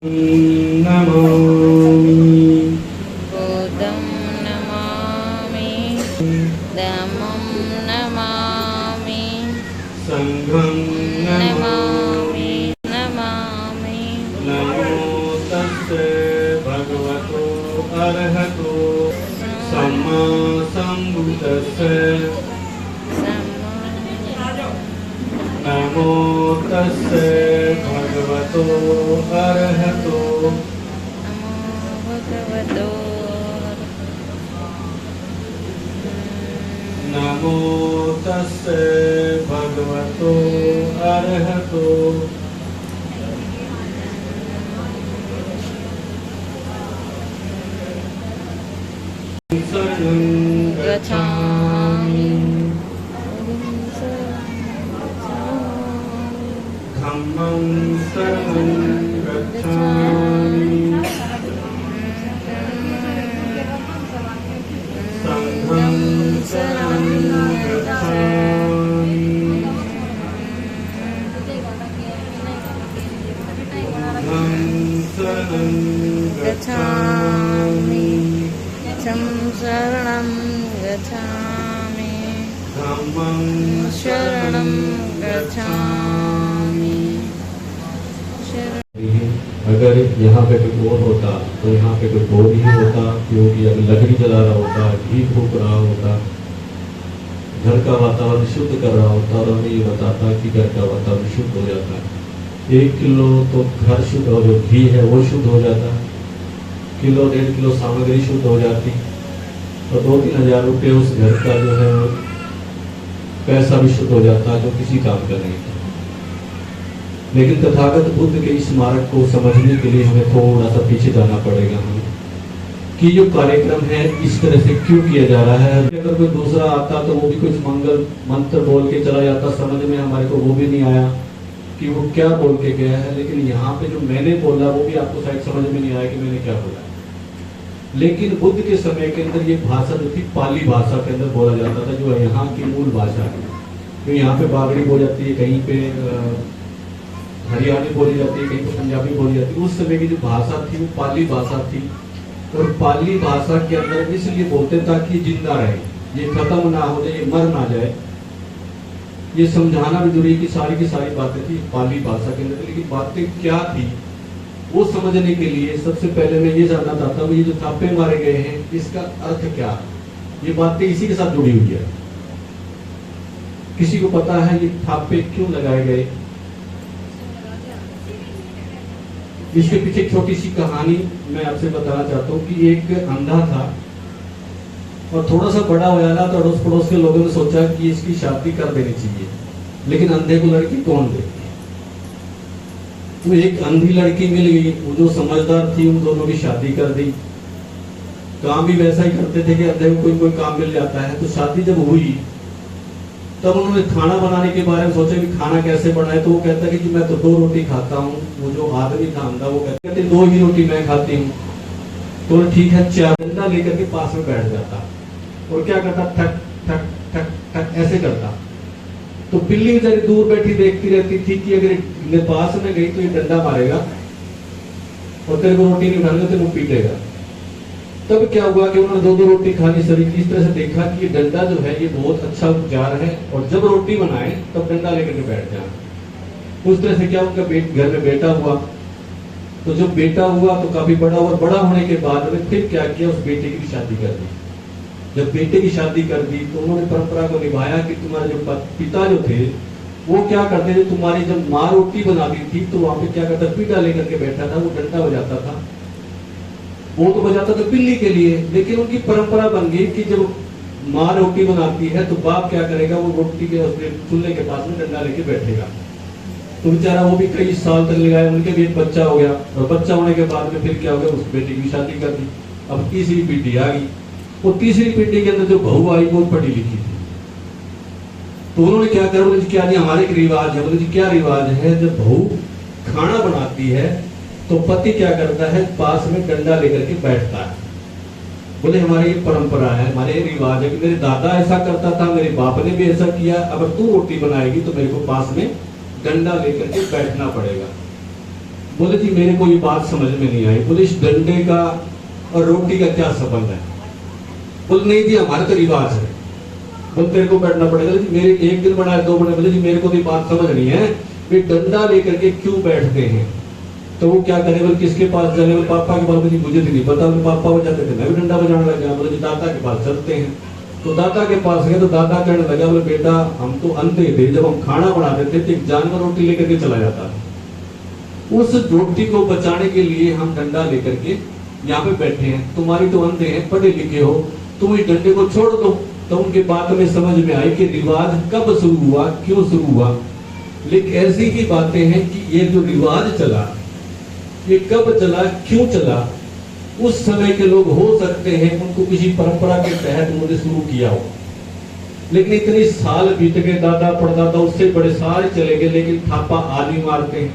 नमामि बुद्धं नमामि धम्मं नमामि संघं नमामि नमामि नमो तस्से भगवतो अरहतो सम्मा सम्बुद्दस्से नमो तस्से भगवतो अरहतो नमो भगवतो नमो तस्से भगवतो अरहतो शरणं गच्छामि धम्मं शरणं गच्छामि संघं शरणं गच्छामि बुद्धं शरणं गच्छामि शरणं गच्छामि धम्मं शरणं गच्छामि अगर यहाँ पे कोई और होता तो यहाँ पे कोई और ही होता, क्योंकि अगर लकड़ी जला रहा होता, घी फूक रहा होता, घर का वातावरण शुद्ध कर रहा होता और हमें ये बताता कि घर का वातावरण शुद्ध हो जाता है। 1 किलो तो घर शुद्ध हो, जो घी है वो शुद्ध हो जाता, किलो 1.5 किलो सामग्री शुद्ध हो जाती और 2-3 हज़ार रुपये उस घर का जो है पैसा भी शुद्ध हो जाता जो किसी काम का नहीं था। लेकिन तथागत बुद्ध के इस मार्ग को समझने के लिए हमें थोड़ा सा पीछे जाना पड़ेगा हमें कि जो कार्यक्रम है इस तरह से क्यों किया जा रहा है। अगर कोई दूसरा आता तो वो भी कुछ मंगल मंत्र बोल के चला जाता, समझ में हमारे को वो भी नहीं आया कि वो क्या बोल के गया है। लेकिन यहाँ पे जो मैंने बोला वो भी आपको शायद समझ में नहीं आया कि मैंने क्या बोला। लेकिन बुद्ध के समय के अंदर ये भाषा जो थी पाली भाषा के अंदर बोला जाता था, जो यहाँ की मूल भाषा है। तो यहाँ पे बागड़ी बोली जाती है, कहीं पे हरियाणी बोली जाती है, कहीं पे पंजाबी बोली जाती है। उस समय की जो भाषा थी वो पाली भाषा थी और पाली भाषा के अंदर इसलिए बोलते ताकि ये जिंदा रहे, ये खत्म ना हो जाए, ये मर ना जाए। ये समझाना भी जरूरी की सारी बातें थी पाली भाषा के अंदर। लेकिन बातें क्या थी वो समझने के लिए सबसे पहले मैं ये जानना चाहता हूँ, ये जो थापे मारे गए हैं इसका अर्थ क्या है। ये बातें इसी के साथ जुड़ी हुई है। किसी को पता है ये थापे क्यों लगाए गए? इसके पीछे एक छोटी सी कहानी मैं आपसे बताना चाहता हूँ कि एक अंधा था और थोड़ा सा बड़ा हो जाना तो अड़ोस पड़ोस के लोगों ने सोचा कि इसकी शादी कर देनी चाहिए। लेकिन अंधे को लड़की कौन दे? तो एक अंधी लड़की मिल गई, वो जो समझदार थी, उन दोनों की शादी कर दी। काम भी वैसा ही करते थे कि अंधे को कोई काम मिल जाता है। तो शादी जब हुई तब उन्होंने खाना बनाने के बारे में सोचा कि खाना कैसे बनाए। तो वो कहता है कि मैं तो 2 रोटी खाता हूँ। वो जो आदमी था अंधा वो कहते 2 ही रोटी मैं खाती हूँ। तो ठीक है, चार डंडा लेकर के पास में बैठ जाता और क्या करता, ठक ठक ठक ठक ऐसे करता। तो बिल्ली बेचारी दूर बैठी देखती रहती थी कि अगर मेरे पास में गई तो ये डंडा मारेगा और तेरे को रोटी नहीं खाएगा तो वो पीटेगा। तब क्या हुआ कि उन्होंने 2-2 रोटी खानी शरीर की। इस तरह से देखा कि ये डंडा जो है ये बहुत अच्छा उपचार है और जब रोटी बनाए तब डंडा लेकर के बैठ जाए। उस तरह से क्या उनका घर में बेटा हुआ। तो जब बेटा हुआ तो काफी बड़ा हुआ। बड़ा होने के बाद में फिर क्या किया, उस बेटे की शादी कर दी। जब बेटे की शादी कर दी तो उन्होंने परंपरा को निभाया कि तुम्हारे जो पिता जो थे वो क्या करते थे, तुम्हारी जब माँ रोटी बनाती थी तो वहां पे क्या करता, पीढ़ा लेकर के बैठा था, वो डंडा बजाता था। वो तो बजाता था बिल्ली के लिए, लेकिन उनकी परंपरा बन गई कि जब माँ रोटी बनाती है तो बाप क्या करेगा, वो रोटी के चूल्हे के पास में डंडा लेके बैठेगा। तो बेचारा वो भी कई साल तक लगाया, उनके भी एक बच्चा हो गया और बच्चा होने के बाद में फिर क्या हो गया, उस बेटी की शादी कर दी। अब तीसरी पीढ़ी आ गई। वो तीसरी पीढ़ी के अंदर जो बहू आई वो पढ़ी लिखी थी। तो उन्होंने क्या करा, बोले क्या जी हमारे एक रिवाज है। बोले जी क्या रिवाज है? जब बहू खाना बनाती है तो पति क्या करता है, पास में डंडा लेकर के बैठता है। बोले हमारी ये परंपरा है, हमारे ये रिवाज है कि मेरे दादा ऐसा करता था, मेरे बाप ने भी ऐसा किया। अगर तू रोटी बनाएगी तो मेरे को पास में डंडा लेकर के बैठना पड़ेगा। बोले जी मेरे को ये बात समझ में नहीं आई। बोले इस डंडे का और रोटी का क्या संबंध है? बोले नहीं जी हमारा तो रिवाज है। बोले तेरे को बैठना पड़ेगा। जी मेरे एक दिन बनाए 2 बने। बोले जी मेरे को तो ये बात समझ नहीं है, वे डंडा लेकर के क्यों बैठते हैं? तो वो क्या करे? बोले किसके पास जाने? बोले पापा के पास। मुझे तो नहीं पता। बोले पापा बजाते थे, मैं भी डंडा बजाने लग गया। बोले जी दादा के पास चलते हैं। तो दादा के पास गए तो दादा कहने लगा, बोले बेटा हम तो अंधे थे, जब हम खाना बनाते थे तो एक जानवर रोटी लेकर के चला जाता था, उस रोटी को बचाने के लिए हम डंडा लेकर के यहाँ पे बैठे हैं। तुम्हारी तो अंधे हैं, पढ़े लिखे हो, तुम इस डंडे को छोड़ दो। तो उनके बात में समझ में आई कि रिवाज कब शुरू हुआ, क्यों शुरू हुआ। लेकिन ऐसी ही बातें हैं कि ये जो रिवाज चला, ये कब चला, क्यों चला, उस समय के लोग हो सकते हैं उनको किसी परंपरा के तहत उन्होंने शुरू किया हो। लेकिन इतनी साल बीत गए, दादा परदादा उससे बड़े सारे चले गए, लेकिन थापा आदमी मारते हैं।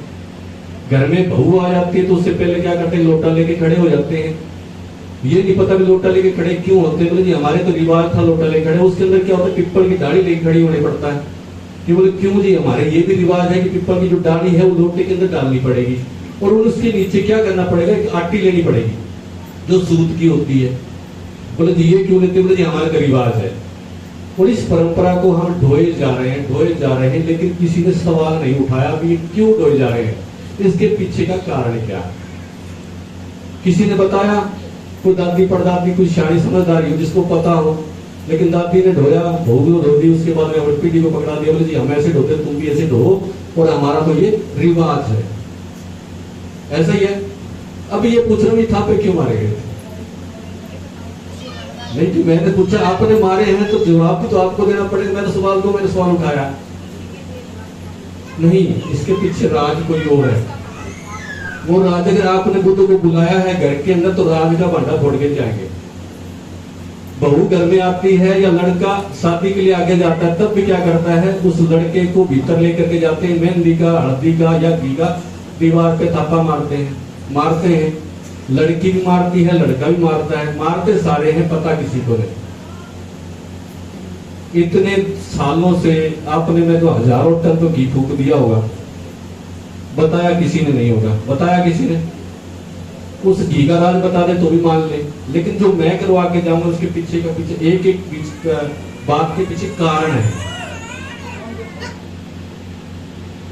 घर में बहू आ जाती है तो उससे पहले क्या करते हैं? लोटा लेके खड़े हो जाते हैं। ये नहीं पता भी लोटा लेके खड़े क्यों होते हैं। बोले जी हमारे तो रिवाज था लोटा लेके खड़े। उसके अंदर क्या होता है? पिप्पल की दाढ़ी लेके खड़ी होने पड़ता है। कि बोले क्यों जी? हमारे ये भी रिवाज है कि पिप्पल की जो डाली है वो लोटे के अंदर डालनी पड़ेगी और उसके नीचे क्या करना पड़ेगा? एक आटी लेनी पड़ेगी जो सूत की होती है। बोले जी ये क्यों लेते? बोले जी हमारा तो रिवाज है। और इस परंपरा को हम ढोए जा रहे हैं, लेकिन किसी ने सवाल नहीं उठाया भी ये क्यों ढोए जा रहे हैं, इसके पीछे का कारण क्या है। किसी ने बताया? कोई दादी परदादी, कोई शानी समझदारी हो जिसको पता हो। लेकिन दादी ने ढोया, बहू को धो दी, उसके बाद में पीढ़ी को पकड़ा दिया। बोले जी हम ऐसे ढोते, तुम भी ऐसे ढो और हमारा तो ये रिवाज है। ऐसा ही है। अब ये पूछ रहा हूँ थापे क्यों मारे गए? नहीं तो मैंने पूछा आपने मारे हैं तो जवाब भी तो आपको देना पड़ेगा। मैंने सवाल उठाया नहीं, इसके पीछे राज कोई और है। वो राज अगर आपने बुद्ध को बुलाया है घर के अंदर तो राज का भांडा फोड़ के जाएंगे। बहू घर में आती है या लड़का शादी के लिए आगे जाता है, तब भी क्या करता है? उस लड़के को भीतर लेकर के जाते हैं, मेहंदी का, हल्दी का या घी का दीवार पे थापा मारते हैं। लड़की भी मारती है, लड़का भी मारता है, मारते सारे हैं, पता किसी को नहीं। इतने सालों से आपने में तो हजारों टन तो घी फूक दिया होगा, बताया किसी ने नहीं होगा। बताया किसी ने? उस घी का राज बता दे तो भी मान ले, लेकिन जो मैं करवा के जाऊंगा उसके पीछे एक बात के पीछे कारण है।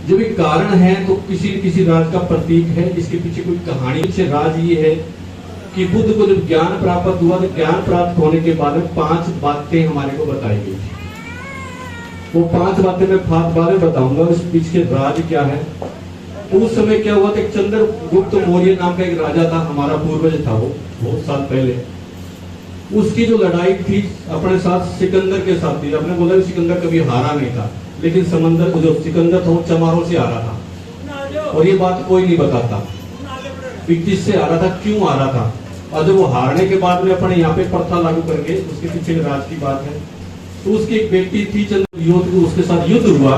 जब एक कारण है तो किसी राज का प्रतीक है, इसके पीछे कोई कहानी से। राज ये है कि बुद्ध को जब ज्ञान प्राप्त हुआ तो ज्ञान प्राप्त होने के बाद में 5 बातें हमारे को बताई गई। वो 5 बातें मैं बाद में बताऊंगा, उस पीछे राज क्या है। उस समय क्या हुआ था? चंद्रगुप्त मौर्य नाम का एक राजा था, हमारा पूर्वज था, वो बहुत साल पहले। उसकी जो लड़ाई थी अपने साथ सिकंदर के साथ थी। आपने बोला सिकंदर कभी हारा नहीं था, लेकिन समंदर जो सिकंदर था वो चमारों से आ रहा था और ये बात कोई नहीं बताता किससे आ रहा था, क्यों आ रहा था। और जब वो हारने के बाद में अपने यहाँ पे प्रथा लागू करके, उसके पीछे राज की बात है। तो उसकी एक बेटी थी चंद्रगुप्त, उसके साथ युद्ध हुआ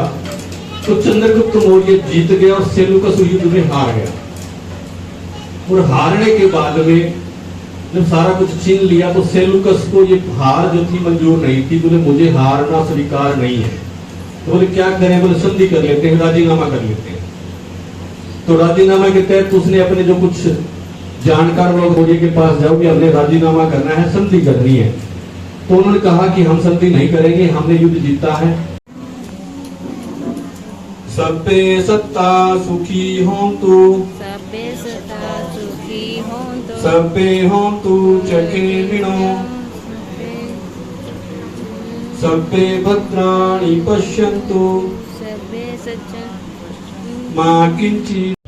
तो चंद्रगुप्त मौर्य जीत गया और सेल्यूकस युद्ध में हार गया। और हारने के बाद में जब सारा कुछ छीन लिया तो सेल्यूकस को ये हार जो थी मंजूर नहीं थी। बोले मुझे हारना स्वीकार नहीं है। तो बोले क्या करें? बोले संधि कर लेते हैं, राजीनामा कर लेते हैं। तो राजीनामा के तहत उसने अपने जो कुछ जानकार लोग मौर्य के पास जाओ कि हमने राजीनामा करना है, संधि करनी है। तो उन्होंने कहा कि हम संधि नहीं करेंगे, हमने युद्ध जीता है। सबे सत्ता सुखी होंतु, सबे सदा सुखी होंतु, सबे होंतु चखे विनो, सबे भद्राणि पश्यन्तु, सबे सच्च मा किंचित्